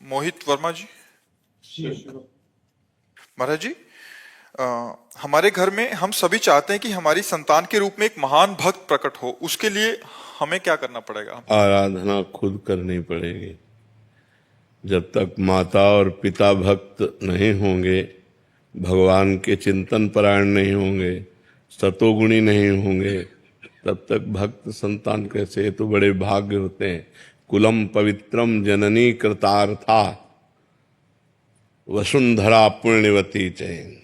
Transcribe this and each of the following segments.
मोहित वर्मा जी। महाराज जी, हमारे घर में हम सभी चाहते हैं कि हमारी संतान के रूप में एक महान भक्त प्रकट हो। उसके लिए हमें क्या करना पड़ेगा? आराधना खुद करनी पड़ेगी। जब तक माता और पिता भक्त नहीं होंगे, भगवान के चिंतन परायण नहीं होंगे, सतोगुणी नहीं होंगे, तब तक भक्त संतान कैसे? ये तो बड़े भाग्य होते हैं। कुलम पवित्रम जननी कृतार्था वसुंधरा पुण्यवती चैन।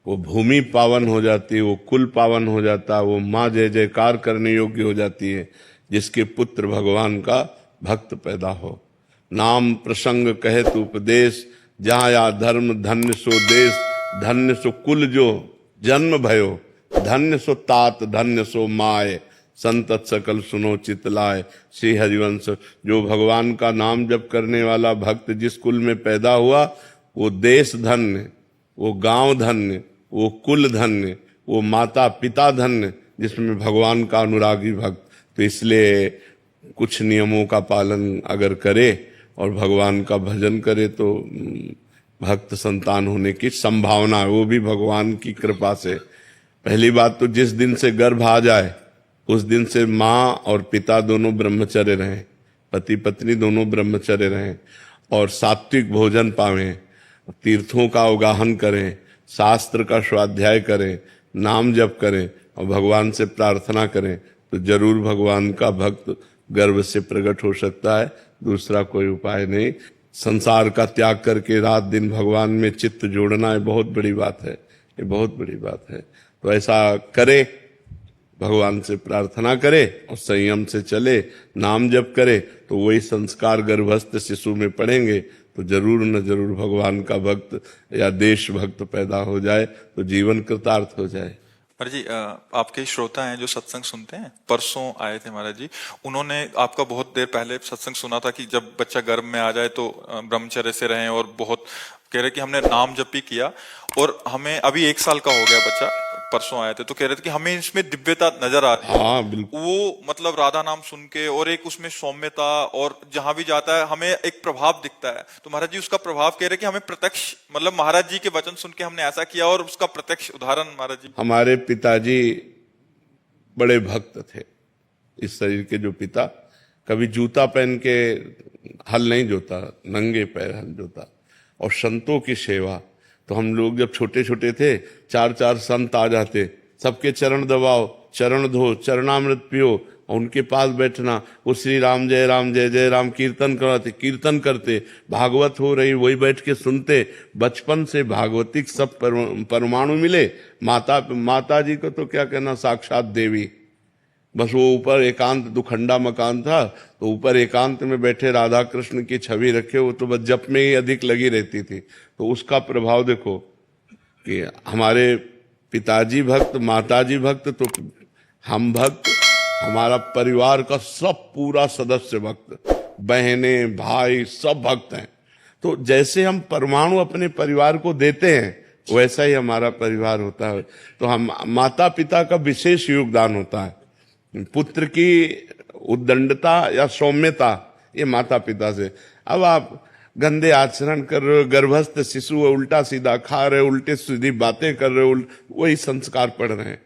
वो भूमि पावन हो जाती है, वो कुल पावन हो जाता है, वो माँ जय जयकार करने योग्य हो जाती है जिसके पुत्र भगवान का भक्त पैदा हो। नाम प्रसंग कहे तो उपदेश, जहाँ या धर्म धन्य सो देश, धन्य सो कुल जो जन्म भयो, धन्य सो तात धन्य सो माय, संतत सकल सुनो चितलाय। श्री हरिवंश। जो भगवान का नाम जप करने वाला भक्त जिस कुल में पैदा हुआ, वो देश धन्य, वो गांव धन्य, वो कुल धन्य, वो माता पिता धन्य जिसमें भगवान का अनुरागी भक्त। तो इसलिए कुछ नियमों का पालन अगर करे और भगवान का भजन करे तो भक्त संतान होने की संभावना है, वो भी भगवान की कृपा से। पहली बात तो जिस दिन से गर्भ आ जाए उस दिन से माँ और पिता दोनों ब्रह्मचर्य रहें, पति पत्नी दोनों ब्रह्मचर्य रहें, और सात्विक भोजन पावें, तीर्थों का अवगाहन करें, शास्त्र का स्वाध्याय करें, नाम जप करें और भगवान से प्रार्थना करें, तो जरूर भगवान का भक्त गर्भ से प्रकट हो सकता है। दूसरा कोई उपाय नहीं। संसार का त्याग करके रात दिन भगवान में चित्त जोड़ना ये बहुत बड़ी बात है, ये बहुत बड़ी बात है। तो ऐसा करे, भगवान से प्रार्थना करे और संयम से चले, नाम जप करे, तो वही संस्कार गर्भस्थ शिशु में पड़ेंगे तो जरूर न जरूर भगवान का भक्त या देश भक्त पैदा हो जाए तो जीवन कृतार्थ हो जाए। महाराज जी, आपके श्रोता हैं जो सत्संग सुनते हैं, परसों आए थे महाराज जी, उन्होंने आपका बहुत देर पहले सत्संग सुना था कि जब बच्चा गर्भ में आ जाए तो ब्रह्मचर्य से रहें, और बहुत कह रहे कि हमने नाम जप भी किया और हमें अभी 1 साल का हो गया बच्चा, परसों आए थे तो कह रहे थे कि हमें इसमें दिव्यता नजर आ रही है। हाँ बिल्कुल। वो मतलब राधा नाम सुन के, और एक उसमें सौम्यता, और जहां भी जाता है हमें एक प्रभाव दिखता है। तो महाराज जी उसका प्रभाव कह रहे कि हमें प्रत्यक्ष, मतलब महाराज जी के वचन सुन के हमने ऐसा किया, और उसका प्रत्यक्ष उदाहरण महाराज जी। हमारे पिताजी बड़े भक्त थे। इस शरीर के जो पिता कभी जूता पहन के हल नहीं जोता, नंगे पैर हल जोता। और संतों की सेवा, तो हम लोग जब छोटे छोटे थे 4-4 संत आ जाते, सबके चरण दबाओ, चरण धो, चरणामृत पियो, और उनके पास बैठना, वो श्री राम जय जय राम कीर्तन कराते, कीर्तन करते, भागवत हो रही वही बैठ के सुनते। बचपन से भागवतिक सब परमाणु मिले। माता जी को तो क्या कहना, साक्षात देवी। बस वो ऊपर एकांत दुखंडा मकान था, तो ऊपर एकांत में बैठे राधा कृष्ण की छवि रखे, वो तो बस जप में ही अधिक लगी रहती थी। तो उसका प्रभाव देखो कि हमारे पिताजी भक्त, माताजी भक्त, तो हम भक्त, हमारा परिवार का सब पूरा सदस्य भक्त, बहने भाई सब भक्त हैं। तो जैसे हम परमाणु अपने परिवार को देते हैं वैसा ही हमारा परिवार होता है। तो हम माता पिता का विशेष योगदान होता है। पुत्र की उद्दंडता या सौम्यता ये माता पिता से। अब आप गंदे आचरण कर रहे हो, गर्भस्थ शिशु है, उल्टा सीधा खा रहे हो, उल्टे सीधी बातें कर रहे हो, वही संस्कार पड़ रहे हैं।